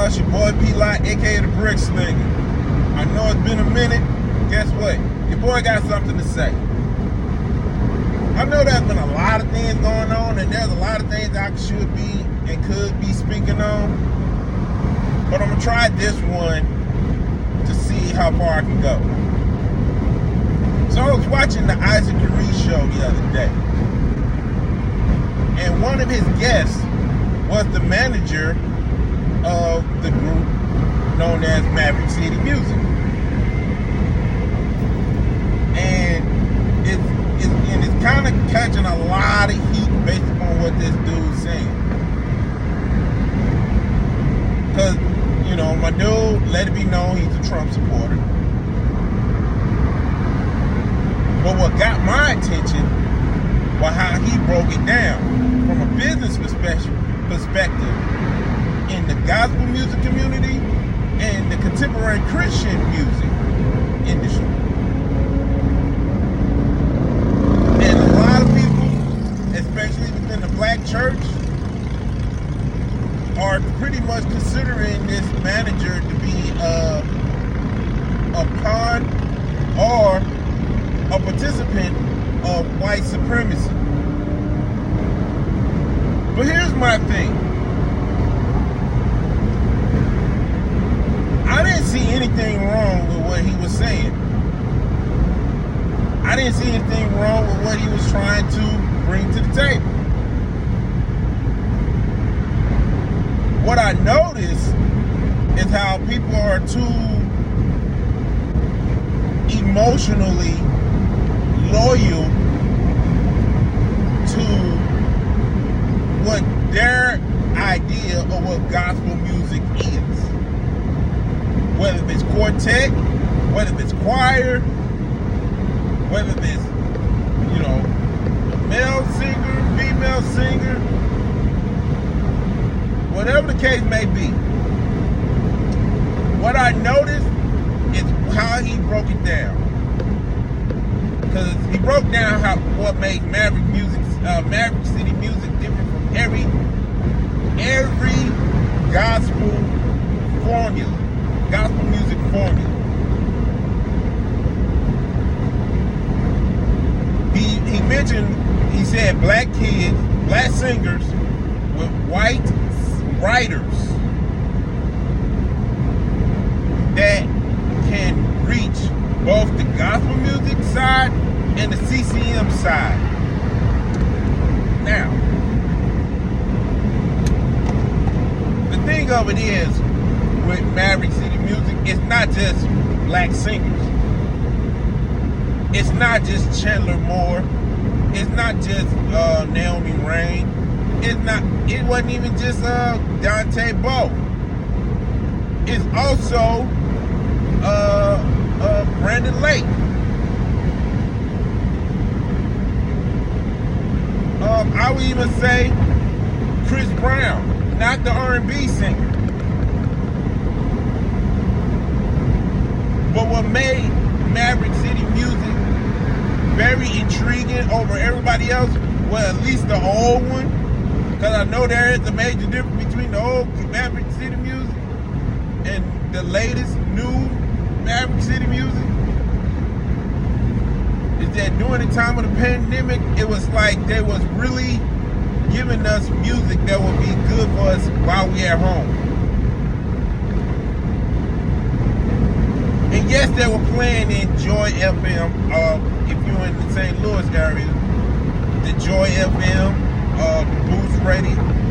y'all? It's your boy P-Lot, aka the Brick Slinger. I know it's been a minute. Guess what? Your boy got something to say. I know there's been a lot of things going on, and there's a lot of things I should be and could be speaking on. But I'm gonna try this one to see how far I can go. So I was watching the Isaac Curry show the other day, and one of his guests was the manager of the group known as Maverick City Music. And it's kind of catching a lot of heat based upon what this dude's saying. Because, you know, my dude, let it be known he's a Trump supporter. But what got my attention was how he broke it down from a business perspective in the gospel music community and the contemporary Christian music industry. And a lot of people, especially within the black church, are pretty much considering this manager to be a pawn or a participant of white supremacy. But here's my thing. I didn't see anything wrong with what he was saying. I didn't see anything wrong with what he was trying to bring to the table. What I noticed is how people are too emotionally loyal to what their idea of what gospel music is. Whether it's quartet, whether it's choir, whether it's, you know, male singer, female singer, whatever the case may be. What I noticed is how he broke it down. Because he broke down what made Maverick City Music different from every gospel music formula. He mentioned, he said black kids, black singers with white writers that can reach both the gospel music side and the CCM side. Now, the thing of it is, with Maverick City Music, it's not just black singers. It's not just Chandler Moore. It's not just Naomi Rain. It wasn't even just Dante Bowe. It's also Brandon Lake. I would even say Chris Brown, not the R&B singer. But what made Maverick City Music very intriguing over everybody else, well, at least the old one, because I know there is a major difference between the old Maverick City Music and the latest new Maverick City Music, is that during the time of the pandemic, it was like they was really giving us music that would be good for us while we at home. And yes, they were playing in Joy FM, if you're in the St. Louis area, the Joy FM,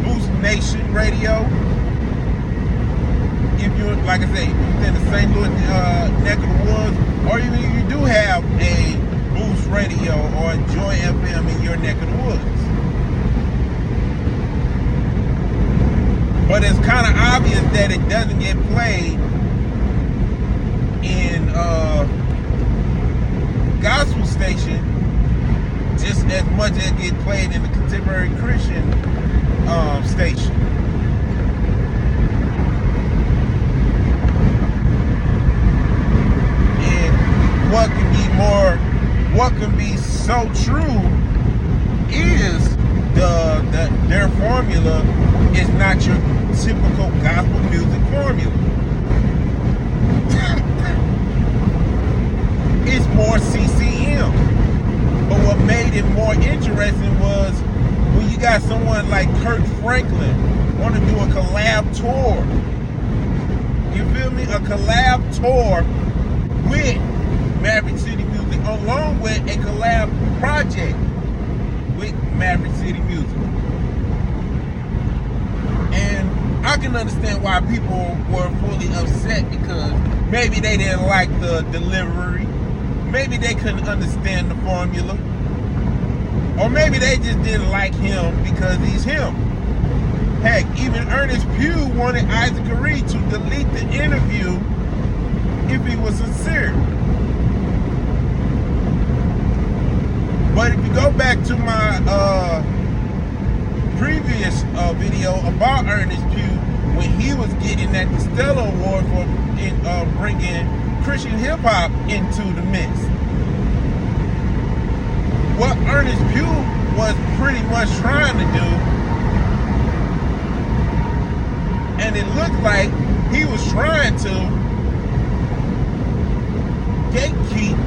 Boost Nation Radio. If you're, like I say, if you're in the St. Louis neck of the woods, or even if you do have a Boost Radio or a Joy FM in your neck of the woods. But it's kind of obvious that it doesn't get played in gospel station just as much as it gets played in the contemporary Christian station. And what can be so true is their form formula is not your typical gospel music formula. It's more CCM. But what made it more interesting was when you got someone like Kirk Franklin want to do a collab tour. You feel me? A collab tour with Maverick City Music, along with a collab project with Maverick City Music. And I can understand why people were fully upset, because maybe they didn't like the delivery, maybe they couldn't understand the formula, or maybe they just didn't like him because he's him. Heck, even Ernest Pugh wanted Isaac Aree to delete the interview if he was sincere. But if you go back to my previous video about Ernest Pugh, when he was getting that Stella Award for bringing Christian hip hop into the mix, what Ernest Pugh was pretty much trying to do, and it looked like he was trying to gatekeep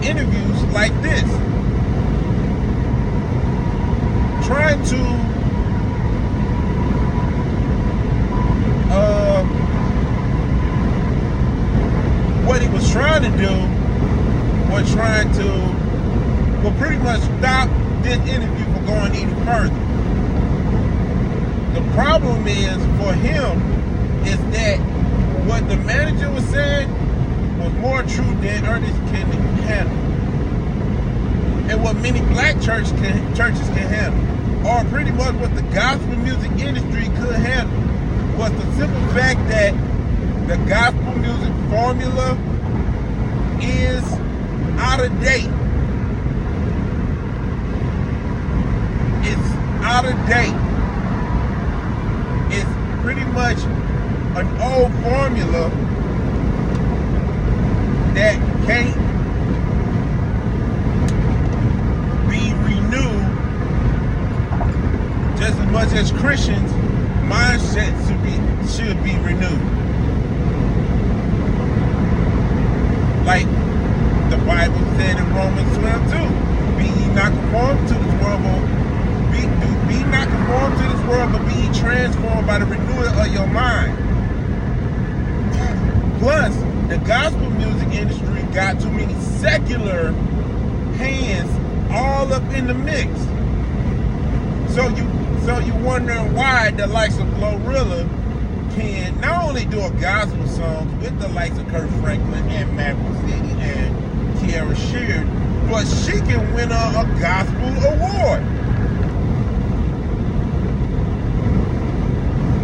interviews like this, trying to what he was trying to do was pretty much stop this interview from going any further. The problem is for him is that what the manager was saying was more true than Ernest can handle, and what many black churches can handle, or pretty much what the gospel music industry could handle, was the simple fact that the gospel music formula is out of date. It's out of date. It's pretty much an old formula that can't be renewed, just as much as Christians' mindset should be renewed. Like the Bible said in Romans 12:2, be ye not conformed to this world, but be not conformed to this world, but be ye transformed by the renewal of your mind. Plus, the gospel music industry got too many secular hands all up in the mix. So you wondering why the likes of Glorilla can not only do a gospel song with the likes of Kirk Franklin and Maverick City and Kiara Sheard, but she can win a gospel award.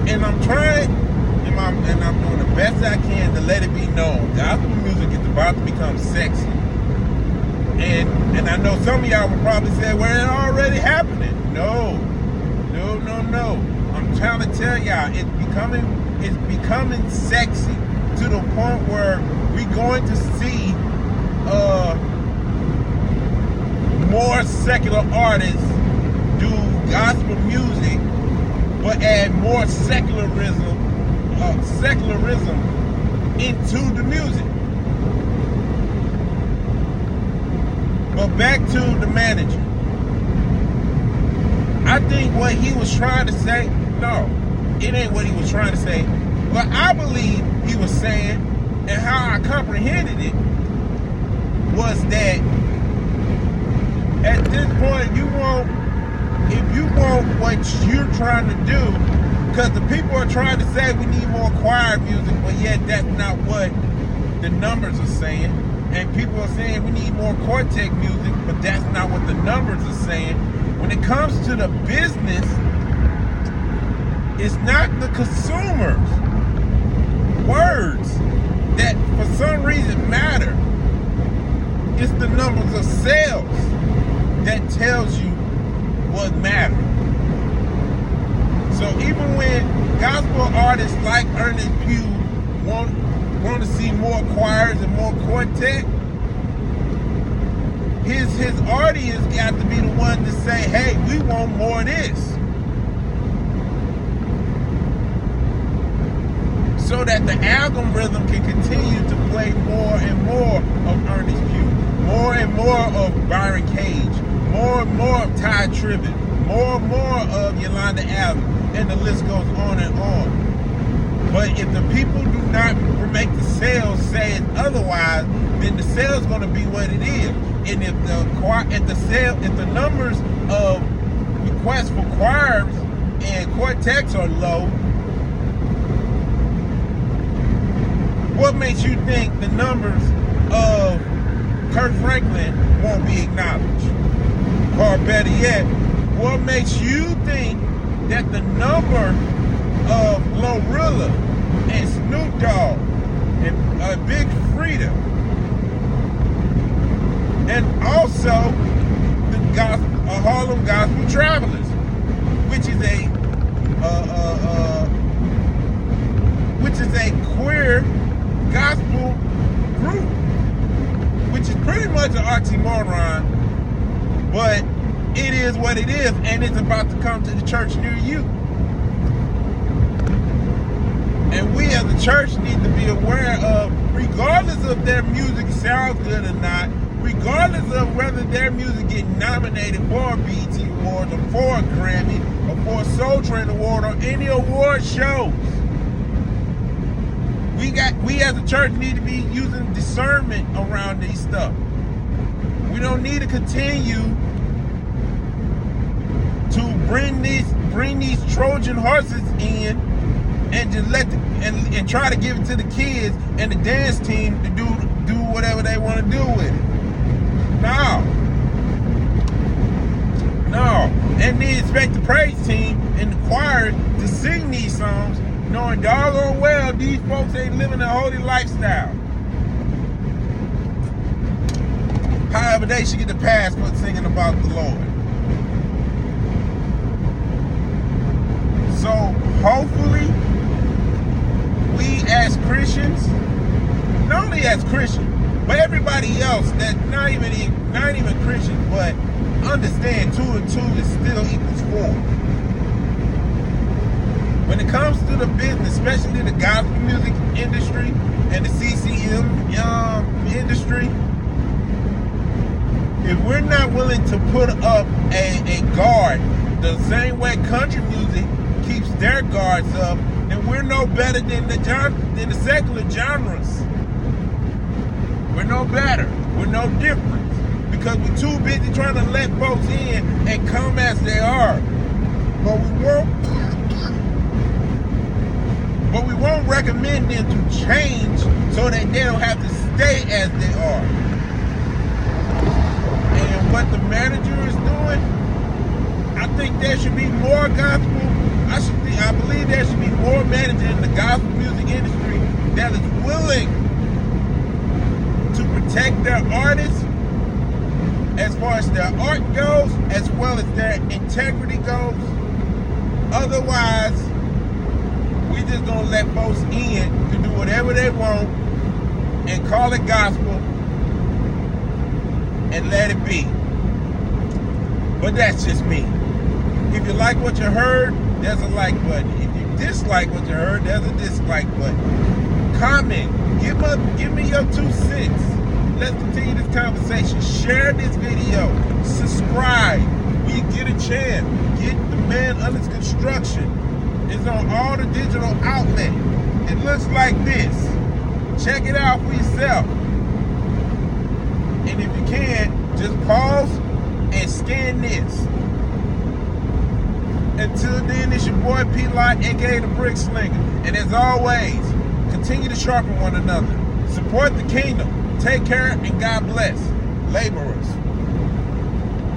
And I'm trying, and I'm doing the best I can to let it be known. Gospel music is about to become sexy. And I know some of y'all will probably say, well, it's already happening. No. I'm trying to tell y'all, it's becoming sexy to the point where we're going to see more secular artists do gospel music, but add more secularism into the music. But back to the manager. I think what he was trying to say, no, it ain't what he was trying to say. But I believe he was saying, and how I comprehended it, was that at this point, if you want what you're trying to do, because the people are trying to say we need more choir music, but yet that's not what the numbers are saying. And people are saying we need more quartet music, but that's not what the numbers are saying. When it comes to the business, it's not the consumers' words that for some reason matter. It's the numbers of sales that tells you what matters. So even when gospel artists like Ernest Pugh want to see more choirs and more quartet, his audience got to be the one to say, hey, we want more of this. so that the algorithm can continue to play more and more of Ernest Pugh, more and more of Byron Cage, more and more of Ty Tribbett, more and more of Yolanda Adams, and the list goes on and on. But if the people do not make the sales say it otherwise, then the sales going to be what it is. And if the numbers of requests for choirs and quartets are low, what makes you think the numbers of Kirk Franklin won't be acknowledged? Or better yet, what makes you think that the number of Glorilla and Snoop Dogg and Big Frida, and also the Harlem Gospel Travelers, which is a queer gospel group, which is pretty much an oxymoron, but it is what it is, and it's about to come to the church near you. And we as a church need to be aware of, regardless of their music sounds good or not, regardless of whether their music get nominated for a BET Award or for a Grammy or for a Soul Train Award or any award shows, we as a church need to be using discernment around these stuff. We don't need to continue to bring these Trojan horses in and just and try to give it to the kids and the dance team to do whatever they want to do with it. No. And they expect the praise team and the choir to sing these songs, knowing doggone well these folks ain't living a holy lifestyle. However, they should get the pass for singing about the Lord. So hopefully, we as Christians, not only as Christians, but everybody else that's not even Christian, but understand 2 and 2 is still equals 4. When it comes to the business, especially the gospel music industry and the CCM industry, if we're not willing to put up a guard the same way country music keeps their guards up, then we're no better than the secular genres. We're no better. We're no different. Because we're too busy trying to let folks in and come as they are. But we won't recommend them to change so that they don't have to stay as they are. And what the manager is doing, I think there should be more gospel. I believe there should be more managers in the gospel music industry that is willing to protect their artists as far as their art goes, as well as their integrity goes. Otherwise, we just gonna let folks in to do whatever they want and call it gospel and let it be. But that's just me. If you like what you heard, there's a like button. If you dislike what you heard, there's a dislike button. Comment. Give me your 2 cents. Let's continue this conversation. Share this video. Subscribe. When you get a chance, get The Man Under Construction. It's on all the digital outlets. It looks like this. Check it out for yourself. And if you can, just pause and scan this. Until then, it's your boy P. Lott, aka the Brick Slinger. And as always, continue to sharpen one another. Support the kingdom. Take care and God bless. Laborers.